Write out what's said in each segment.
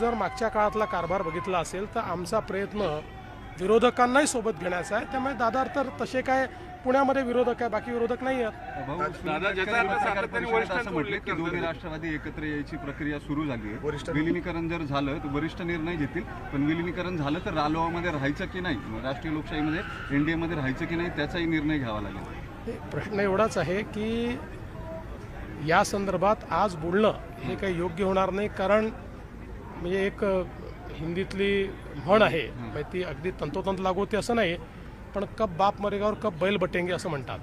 जर मागच्या काळातला कारभार बघितला असेल तर आमचा प्रयत्न विरोधकांनाही सोबत घेण्याचा आहे। त्यामुळे दादा तर तसे काय पुण्यामध्ये विरोधक आहे, बाकी विरोधक नाही आहेत। दादा ज्याचा अर्थ सातत्याने वरिष्ठांचं म्हटलं की दोन्ही राष्ट्रवादी एकत्र यायची प्रक्रिया सुरू झाली आहे। विलिनीकरण जर झालं तर वरिष्ठ निर्णय घेतील, पण विलिनीकरण झालं तर रालोआमध्ये राहायचं की नाही, राष्ट्रीय लोकशाहीमध्ये एनडीए मध्ये राहायचं की नाही त्याचाही निर्णय घ्यावा लागेल। प्रश्न एवढाच आहे की या संदर्भात आज बोलणं हे काही योग्य होणार नाही, कारण म्हणजे एक हिंदीतली म्हण आहे, म्हणजे ती अगदी तंतोतंत लागू होते असं नाही, पण कब बाप मरेगा और कब बैल बटेंगे असं म्हणतात।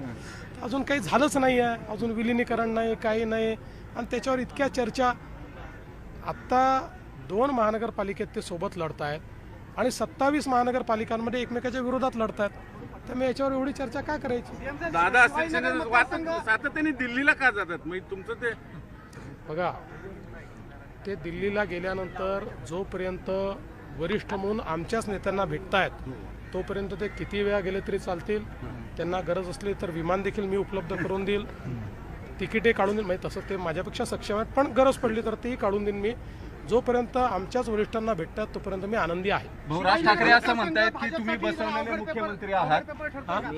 अजून काही झालंच नाही आहे, अजून विलिनीकरण नाही, काही नाही, आणि त्याच्यावर इतक्या चर्चा। आत्ता 2 महानगरपालिकेत ते सोबत लढत आहेत आणि 27 महानगरपालिकांमध्ये एकमेकाच्या विरोधात लढत आहेत। त्यामुळे याच्यावर एवढी चर्चा का करायची? दादा सातत्याने दिल्लीला का जातात? म्हणजे तुमचं ते बघा, ते दिल्लीला गेल्यानंतर जोपर्यंत वरिष्ठ म्हणून आमच्याच नेत्यांना भेटतायत तोपर्यंत ते किती वेळा गेले तरी चालतील। त्यांना गरज असली तर विमान देखील मी उपलब्ध करून देईल, तिकीटे काढून देईल, म्हणजे तसं ते माझ्यापेक्षा सक्षम आहेत, पण गरज पडली तर तेही काढून देईन मी। जोपर्यंत आमच्याच वरिष्ठांना भेटतात तोपर्यंत मी आनंदी आहे। राज ठाकरे असं म्हणतायत की तुम्ही बसवलेले मुख्यमंत्री आहात,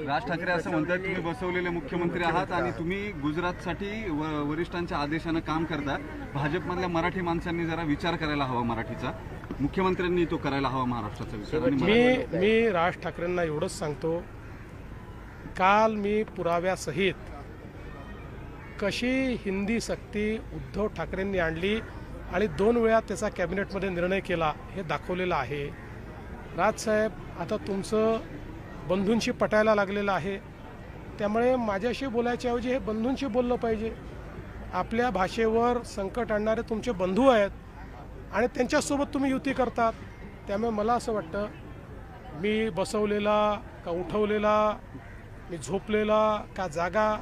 राज ठाकरे असं म्हणतायत तुम्ही बसवलेले मुख्यमंत्री आहात आणि तुम्ही गुजरातसाठी वरिष्ठांच्या आदेशानं काम करता। भाजपमधल्या मराठी माणसांनी जरा विचार करायला हवा मराठीचा, मुख्यमंत्र्यांनी तो करायला हवा महाराष्ट्राचा विचार। मी राज ठाकरेंना एवढंच सांगतो, काल मी पुराव्यासहित कशी हिंदी सक्ती उद्धव ठाकरेंनी आणली आणि 2 वेळा त्याचा कॅबिनेटमध्ये निर्णय केला हे दाखवलेलं आहे। राजसाहेब, आता तुमचं बंधूंशी पटायला लागलेलं आहे, त्यामुळे माझ्याशी बोलायच्या ऐवजी हे बंधूंशी बोललं पाहिजे। आपल्या भाषेवर संकट आणणारे तुमचे बंधू आहेत आणि त्यांच्यासोबत तुम्ही युती करतात। त्यामुळे मला असं वाटतं, मी बसवलेला का उठवलेला, मी झोपलेला का जागा,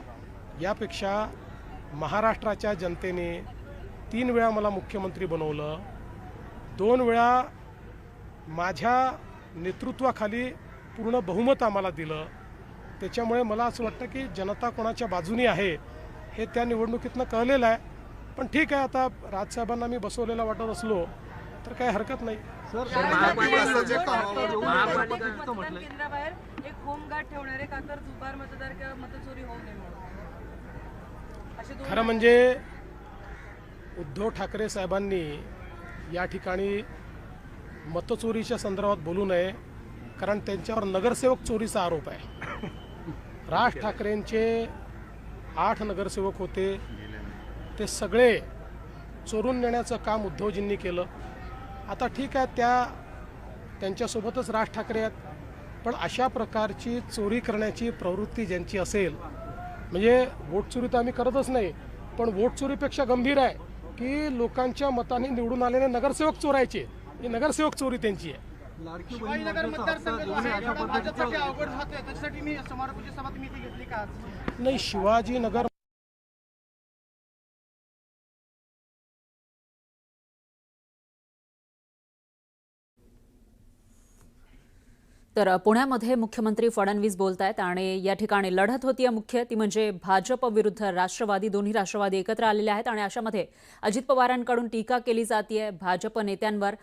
यापेक्षा महाराष्ट्राच्या जनतेने 3 वेळा मला मुख्यमंत्री बनवलं, 2 वेळा माझ्या नेतृत्वाखाली पूर्ण बहुमत आम्हाला दिलं। त्याच्यामुळे मला असं वाटतं की जनता कोणाच्या बाजूनी आहे हे त्या निवडणुकीतनं कळलेलं आहे। पण ठीक आहे, आता राजसाहेबांना मी बसवलेला वाटत असलो तर काही हरकत नाही। केंद्राबाहेर एक होमगार्ड ठेवणारे का तर जुबार मतदार किंवा मतचोरी होऊ नये म्हणून, खरं म्हणजे उद्धव ठाकरे साहेबांनी या ठिकाणी मतचोरीच्या संदर्भात बोलू नये, कारण त्यांच्यावर नगरसेवक चोरीचा आरोप आहे। राज ठाकरेंचे 8 नगरसेवक होते, ते सगळे चोरून नेण्याचं काम उद्धवजींनी केलं। आता ठीक आहे, त्यांच्यासोबतच राज ठाकरे आहेत, पण अशा प्रकारची चोरी करण्याची प्रवृत्ती ज्यांची असेल, म्हणजे वोट चोरी तर आम्ही करतच नाही, पण वोट चोरीपेक्षा गंभीर आहे की लोकांच्या मताने निवडून आलेले नगरसेवक चोरायचे, ही नगरसेवक चोरी त्यांची आहे। शिवाजीनगर मतदारसंघात भाजपसाठी अवघड राहते, त्याच्यासाठी मी समारोपाची सभा तुम्ही इथे घेतली का? नाही, शिवाजीनगर तर पुण्यामध्ये मुख्यमंत्री फडणवीस बोलतायत आणि या ठिकाणी लढत होतीये मुख्य ती म्हणजे भाजप विरुद्ध राष्ट्रवादी। दोन्ही राष्ट्रवादी एकत्र आलेले आहेत आणि अशामध्ये अजित पवारांकडून टीका केली जातीये भाजप नेत्यांवर